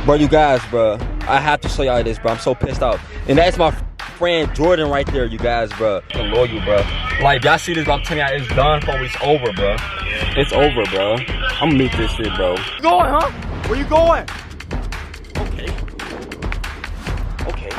Bro, you guys, bro, I have to show y'all this, bro. I'm so pissed off. And that's my friend Jordan right there, you guys, bro. I'm loyal, bro. Like, y'all see this, bro, I'm telling y'all, it's done for. It's over, bro. It's over, bro. I'm gonna meet this shit, bro. You going, huh? Where you going? Okay. Okay.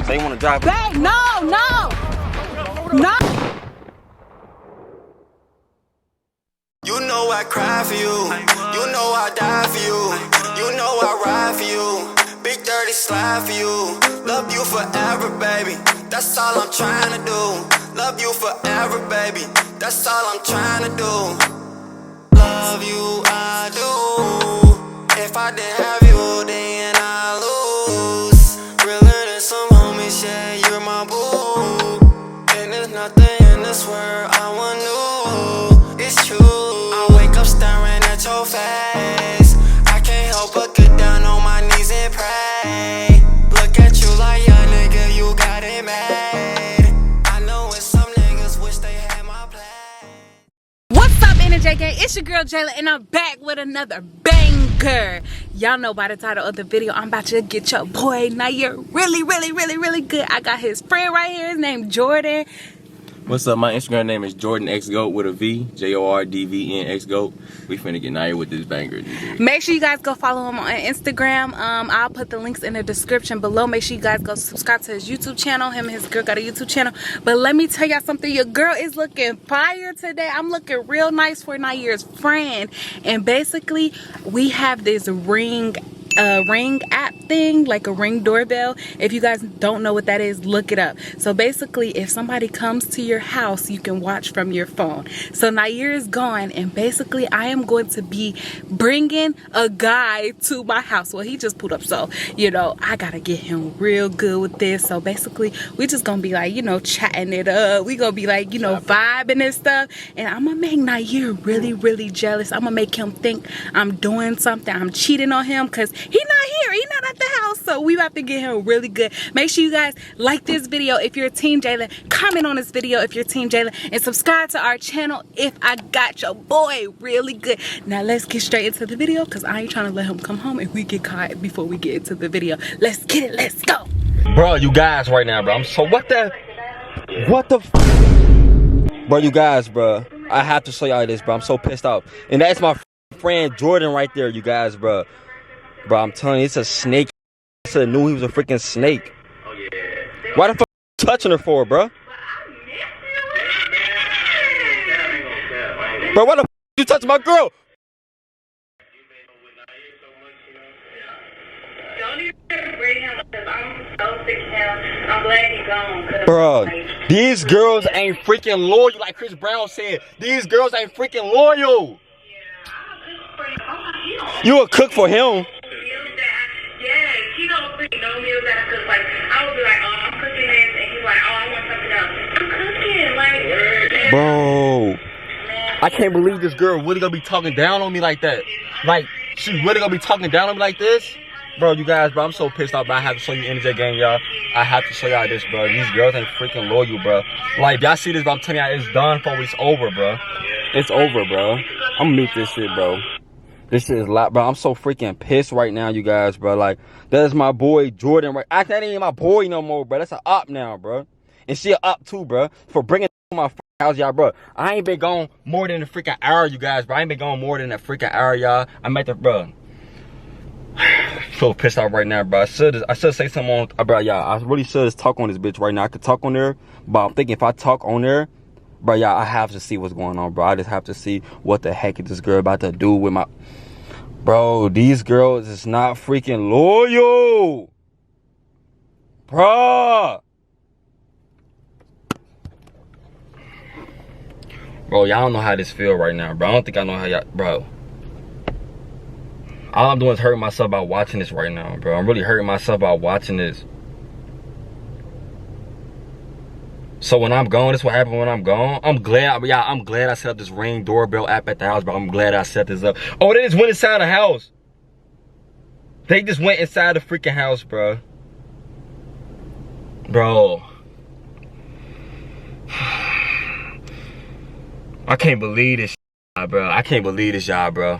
So you wanna drive? Babe, no, no. No. You know I cry for you. You know I die for you. You know I ride for you. Big dirty slide for you. Love you forever, baby. That's all I'm trying to do. Love you forever, baby. That's all I'm trying to do. Love you, I do. If I didn't have you, then I lose. Realer than some homies, yeah, you're my boo. And there's nothing in this world I want new. It's true. I wake up staring at your face. I can't help but get down on my knees and pray. Look at you like, yeah, nigga, you got it made. I know it's some niggas wish they had my place. What's up, AndJalyn gang? It's your girl Jalyn, and I'm back with another banger. Y'all know by the title of the video, I'm about to get your boy Nyyear really good. I got his friend right here. His name Jordan. What's up? My Instagram name is Jordan X Goat with a V, JORDVN X Goat. We finna get Nyyear with this banger. Make sure you guys go follow him on Instagram. I'll put the links in the description below. Make sure you guys go subscribe to his YouTube channel. Him and his girl got a YouTube channel. But let me tell y'all something. Your girl is looking fire today. I'm looking real nice for Nyyear's friend. And basically, we have this ring app thing, like a Ring doorbell. If you guys don't know what that is, look it up. So basically, if somebody comes to your house, you can watch from your phone. So Nyyear is gone, and basically I am going to be bringing a guy to my house. Well, he just pulled up, so you know I gotta get him real good with this. So basically we just gonna be like, you know, chatting it up. We gonna be like, you know, vibing and stuff. And I'm gonna make Nyyear really jealous. I'm gonna make him think I'm doing something, I'm cheating on him, because he not here, he not at the house. So we about to get him really good. Make sure you guys like this video if you're Team Jalyn, comment on this video if you're Team Jalyn, and subscribe to our channel if I got your boy really good. Now let's get straight into the video, because I ain't trying to let him come home and we get caught before we get into the video. Let's get it, let's go. Bro, you guys right now, bro. I'm so what the bro, you guys, bro. I have to show y'all this, bro. I'm so pissed off. And that's my friend Jordan right there, you guys, bro. Bro, I'm telling you, it's a snake. I said I knew he was a freaking snake. Why the fuck you touching her for, bro? Bro, why the fuck you touching my girl? Bro, these girls ain't freaking loyal, like Chris Brown said. These girls ain't freaking loyal. You a cook for him? Yeah, he don't cook no meals that I cook. Like, I would be like, oh, I'm cooking this, and he's like, oh, I want something else. I'm cooking, like, bro. I can't believe this girl really gonna be talking down on me like that. Like, she really gonna be talking down on me like this? Bro, you guys, bro, I'm so pissed off, but I have to show you AndJalyn gang, y'all. I have to show y'all this, bro. These girls ain't freaking loyal, bro. Like, y'all see this, bro, I'm telling y'all, it's done for. It's over, bro. It's over, bro. I'm gonna meet this shit, bro. This shit is lot, bro. I'm so freaking pissed right now, you guys, bro. Like, that is my boy Jordan, right? That ain't my boy no more, bro. That's an op now, bro. And she a op too, bro. For bringing to my house, y'all, bro. I ain't been gone more than a freaking hour, you guys, bro. I ain't been gone more than a freaking hour, y'all. I'm at the, bro. So pissed off right now, bro. I should say something on, bro, y'all. I really should just talk on this bitch right now. I could talk on there, but I'm thinking if I talk on there, bro, y'all, I have to see what's going on, bro. I just have to see what the heck is this girl about to do with my... Bro, these girls is not freaking loyal. Bruh. Bro, y'all don't know how this feel right now, bro. I don't think I know how y'all... Bro. All I'm doing is hurting myself by watching this right now, bro. I'm really hurting myself by watching this. So when I'm gone, this is what happened when I'm gone. I'm glad I set up this Ring doorbell app at the house, bro. I'm glad I set this up. Oh, they just went inside the house. They just went inside the freaking house, bro. Bro. I can't believe this, bro. I can't believe this, y'all, bro.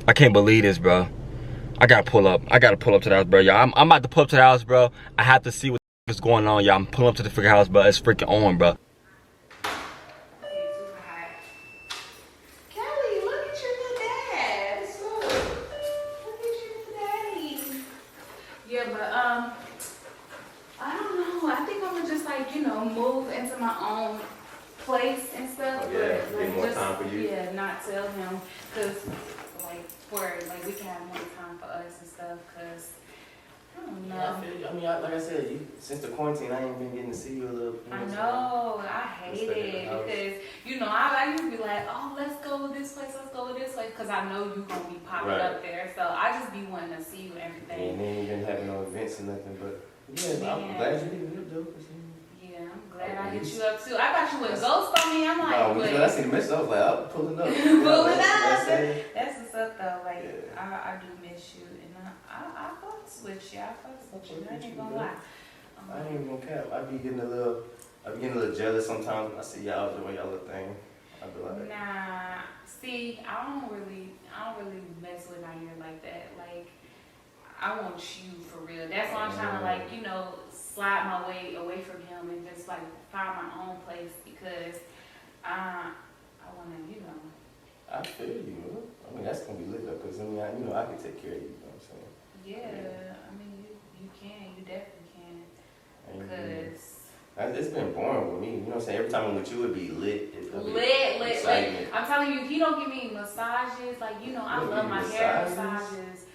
I can't believe this, bro. I gotta pull up. I gotta pull up to the house, bro. Y'all, I'm about to pull up to the house, bro. I have to see what is going on, y'all. I'm pulling up to the freaking house, bro. It's freaking on, bro. Yeah, but I don't know. I think I'm gonna just like, you know, move into my own place and stuff. Oh, yeah, but, get more time for you. Yeah, not tell him, cause like we can have more time for us and stuff. Cause I don't know. Yeah, I feel you. I mean, like I said, since the quarantine, I ain't been getting to see you a little. I know. I hate it because you know I used to be like, oh, let's go this place, let's go this place, cause I know you gonna be popping up there. So I just be wanting to see you and everything. And then you been having no events or nothing, but yeah, I'm glad you did good though. Yeah, I'm glad I hit you up too. I got you with Ghost on me. I'm like, no, when I see the message, I was like, I'm pulling up. Pulling up. That's what's up though. Like, yeah. I do miss you, and I fucks with you. I fucks with you. I ain't gonna lie. I ain't even gonna cap. I be getting a little jealous sometimes when I see y'all doing y'all little thing. I be like, nah. See, I don't really mess with Nyyear like that. Like, I want you for real. That's why I'm trying to like, you know, slide my way away from him and just like find my own place because I wanna, you know. I feel you. I mean, that's gonna be lit up because I mean, I can take care of you. You know what I'm saying? Yeah. I mean, you can. You definitely can. Because it's been boring with me. You know what I'm saying? Every time I'm with you, it'd be lit. Lit. I'm telling you, he don't give me massages. Like, you know, I love my hair massages.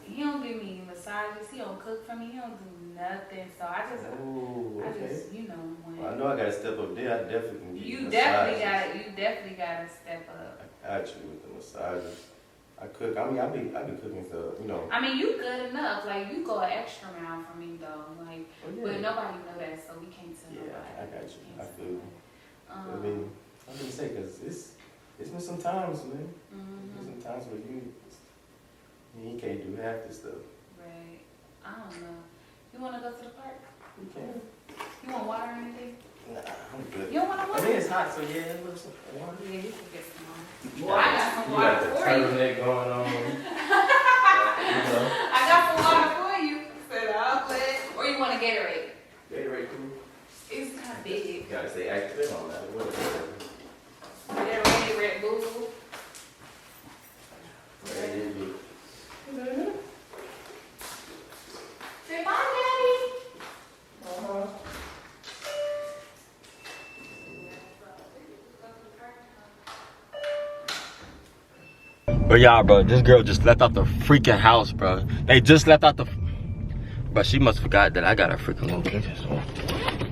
He don't give me massages. He don't cook for me. He don't do nothing. So I just, you know. Well, I know I gotta step up there. I definitely can give you You definitely gotta step up. I got you with the massages. I cook. I mean, I be cooking stuff, you know. I mean, you good enough. Like, you go an extra mile for me, though. Like, but nobody know that, so we can't tell nobody. Yeah, I got you. I feel you. I mean, I'm gonna say, because it's been some times, man. There's been some times where you can't do half this stuff. Right. I don't know. You want to go to the park? We can. You want water or anything? Nah, I'm good. You don't want to water? I mean, it's hot, so yeah, it looks like water. Yeah, you can get some water. Well, I got some water for you. Turtleneck going on. I got some water for you. Or you want a Gatorade? Gatorade cool. It's kind of big. You gotta say active on that. What is it? Gatorade, Red Bull. Red Bull. Say bye, Daddy. But y'all, bro, this girl just left out the freaking house, bro. They just left out the... But she must have forgot that I got her freaking location. So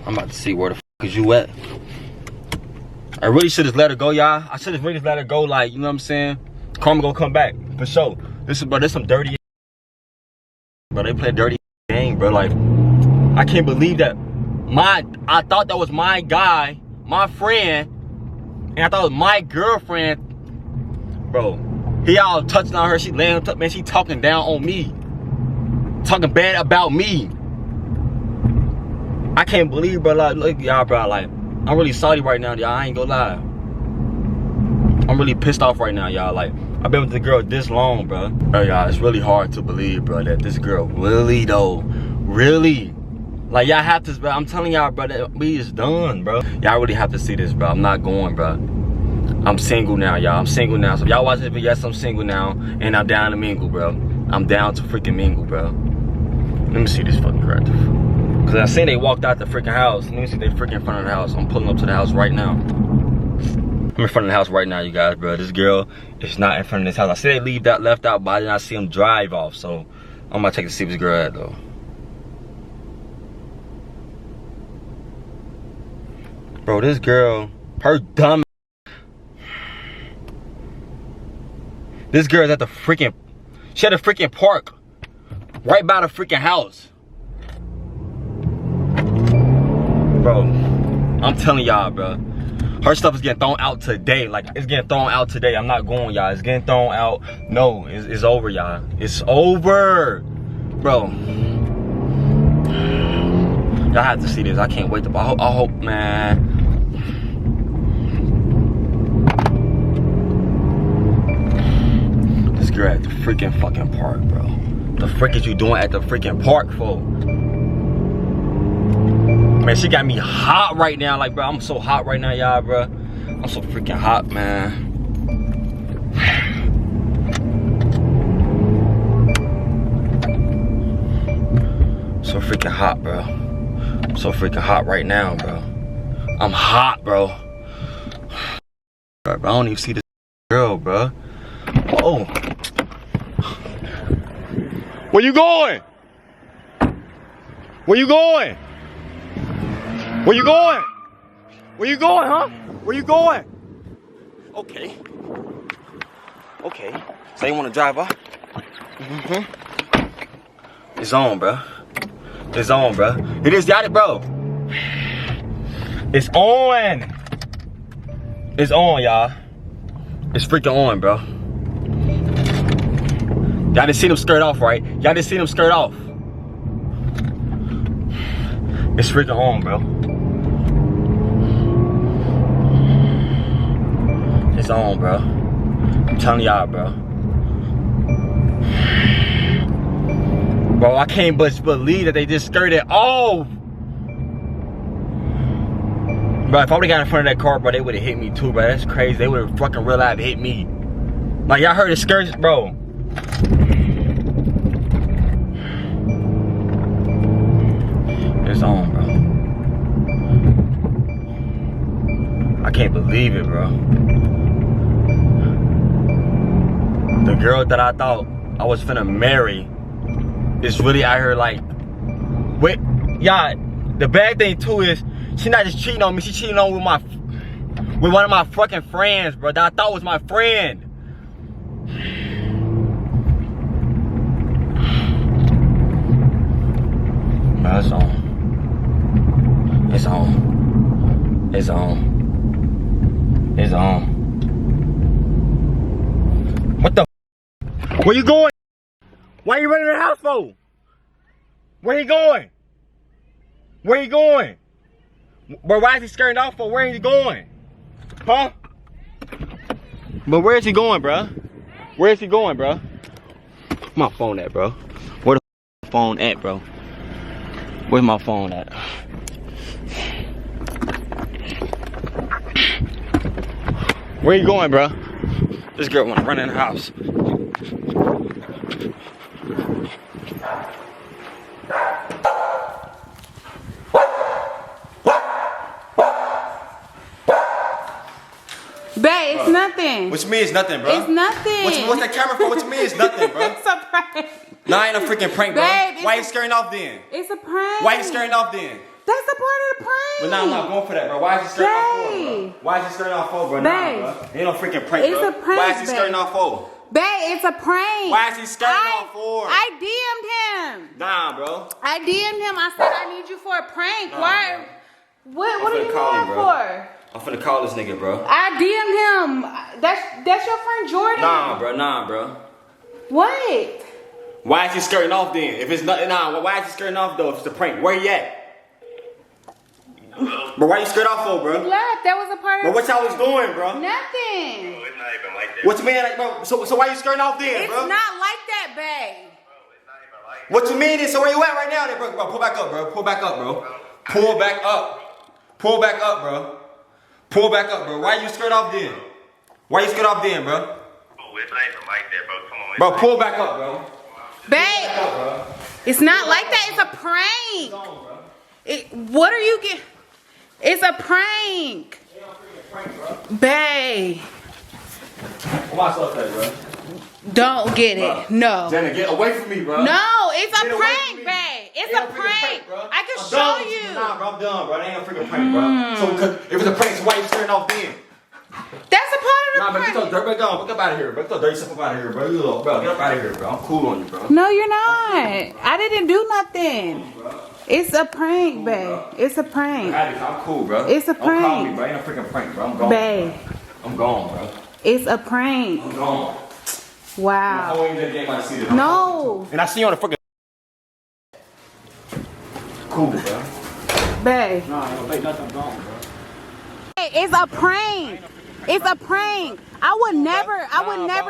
I'm about to see where the is you at. I really should have let her go, y'all. I should have really let her go, like, you know what I'm saying? Karma gonna come back, for sure. This some dirty... Bro, they play a dirty game, bro. Like, I can't believe that. I thought that was my guy, my friend, and I thought it was my girlfriend. Bro, he all touching on her. She laying up, man. She talking down on me, talking bad about me. I can't believe, bro. Like, look, y'all, bro. Like, I'm really salty right now, y'all. I ain't gonna lie. I'm really pissed off right now, y'all. Like, I've been with the girl this long, bro. Bro, y'all, it's really hard to believe, bro, that this girl really, though, really. Like, y'all have to, bro. I'm telling y'all, bro, that we is done, bro. Y'all really have to see this, bro. I'm not going, bro. I'm single now, y'all. I'm single now. So if y'all watching this video, yes, I'm single now. And I'm down to mingle, bro. I'm down to freaking mingle, bro. Let me see this fucking right. Because I seen they walked out the freaking house. Let me see they freaking in front of the house. I'm pulling up to the house right now. I'm in front of the house right now, you guys, bro. This girl is not in front of this house. I said they left out, but I did not see them drive off. So I'm about to take to see this girl at, though. Bro, this girl, her dumb. This girl is at the freaking, she at the freaking park, right by the freaking house. Bro, I'm telling y'all, bro. Her stuff is getting thrown out today. Like, it's getting thrown out today. I'm not going, y'all. It's getting thrown out. No, it's over, y'all. It's over. Bro. Y'all have to see this. I can't wait to, I hope, man. This girl at the freaking fucking park, bro. The frick is you doing at the freaking park for? Man, she got me hot right now. Like, bro, I'm so hot right now, y'all, bro. I'm so freaking hot, man. So freaking hot, bro. I'm so freaking hot right now, bro. I'm hot, bro. Bro, I don't even see this girl, bro. Oh. Where you going? Where you going? Where you going? Where you going, huh? Where you going? Okay. Okay. So you want to drive up? It's on, bro. It's on, bro. It is, got it, bro. It's on. It's on, y'all. It's freaking on, bro. Y'all didn't see them skirt off, right? Y'all didn't see them skirt off. It's freaking on, bro. It's on, bro. I'm telling y'all, bro. Bro, I can't but believe that they just skirted off. Bro, if I would've got in front of that car, bro, they would've hit me too, bro. That's crazy. They would've fucking real life hit me. Like, y'all heard the skirts, bro. It's on, bro. I can't believe it, bro. The girl that I thought I was finna marry is really out here like, wait, y'all, the bad thing too is she not just cheating on me, she cheating on with one of my fucking friends, bro, that I thought was my friend. Bro, it's on. It's on. It's on. It's on. What the f? Where you going? Why you running the house for? Where he going? Where he going? But why is he skirting off for? Where is he going? Huh? But where is he going, bro? Where is he going, bro? Where's my phone at, bro? Where the phone at, bro? Where's my phone at? Where you going, bro? This girl wanna run in the house. Babe, it's nothing. What you mean it's nothing, bro? It's nothing. What's that camera for? What you mean it's nothing, bro? It's a prank. Nah, ain't no freaking prank, bro. Babe, why you scaring off then? It's a prank. Why you scaring off then? That's a part of the prank. But nah, I'm not going for that, bro. Why is you scaring off for, bro? Why is you scaring off for, bro? Nah, bro. Ain't no freaking prank, It's bro. a prank, Why is he scaring babe. off for? Babe, it's a prank. Why is he scaring off for? I DM'd him. Nah, bro. I DM'd him. I said I need you for a prank. Nah, Why? What are you call him, mad bro. for? I'm finna call this nigga, bro. I DM'd him. That's your friend Jordan. Nah, bro. Nah, bro. What? Why is he skirting off then? If it's nothing, nah. Why is he skirting off though? If it's a prank, where he at? But why you skirting off for, bro? He left. That was a part of. But what y'all was doing, bro? Nothing. It's not even like that. What you mean, like, bro? So why you skirting off then, It's bro? not like that, babe. It's not even like that. What you mean is, so where you at right now then, bro? Bro, pull back up, bro. Pull back up, bro. Pull back up. Pull back up, bro. Pull back up, bro. Why you skirt off then? Why you skirt off then, bro? Oh, it's not even like that, bro. Come on. Bro, pull back up, bro. Babe, it's not like that. It's a prank. What are you getting? It's a prank. Babe. Where my stuff at, bro? Don't get it. No. Jenna, get away from me, bro. No, it's Get a away prank, from me. babe. It's Ain't a no freaking prank. bro. I can I'm show done. you. Nah, bro, I'm done, bro. That ain't no freaking prank, bro. So, if it's a prank, so why you skirting off then? That's a part Nah, of bro, the get your prank. dirt back on. Get up out of here, bro. Get your dirty stuff up out of here, bro. You little, bro, get up out of here, bro. I'm cool on you, bro. No, you're not. I didn't do nothing. It's a prank, babe. It's a prank. I'm cool, bro. It's a Don't call prank. me, bro. Ain't no freaking prank, bro. I'm gone. Babe, I'm gone, bro. it's a prank. I'm gone. Wow. Oh, you game I see this. No, And I see you on the freaking. Cool, bro. babe. Nah, I don't think nothing. I'm gone, bro. Hey, it's a prank. It's a prank. I would never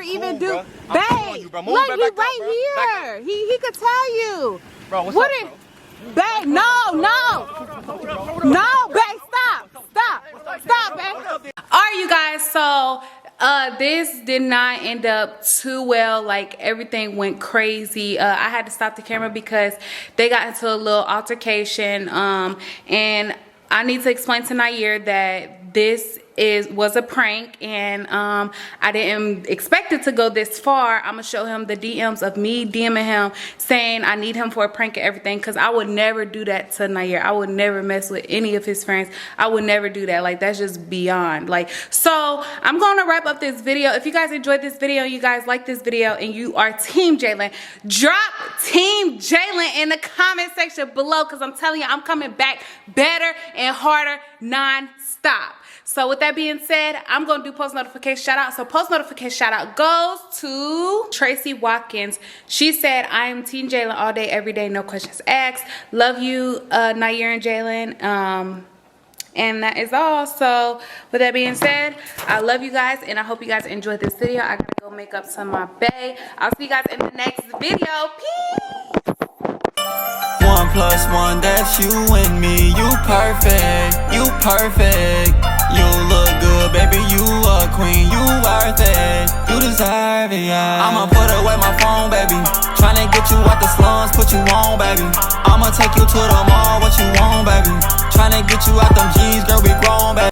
even do. Babe, look, he right here. He could tell you. Bro, what's what up, is, babe? No, babe, stop, babe. All right, you guys. So this did not end up too well. Like, everything went crazy. I had to stop the camera because they got into a little altercation. And I need to explain to Nyyear that this was a prank, and I didn't expect it to go this far. I'm gonna show him the DMs of me DMing him saying I need him for a prank and everything, because I would never do that to Nyyear. I would never mess with any of his friends. I would never do that. Like, that's just beyond. Like, so I'm gonna wrap up this video. If you guys enjoyed this video, you guys like this video, and you are Team Jalyn, drop Team Jalyn in the comment section below, because I'm telling you, I'm coming back better and harder non-stop. So with that being said, I'm going to do post notification shout out. So post notification shout out goes to Tracy Watkins. She said, I am Team Jalyn all day, every day, no questions asked. Love you, Nyyear and Jalyn. And that is all. So with that being said, I love you guys, and I hope you guys enjoyed this video. I gotta go make up some of my bae. I'll see you guys in the next video. Peace. 1 + 1, that's you and me. You perfect, you perfect. You look good, baby, you a queen. You worth it, you deserve it, yeah. I'ma put away my phone, baby. Tryna get you out the slums, put you on, baby. I'ma take you to the mall, what you want, baby. Tryna get you out them G's, girl, we grown, baby.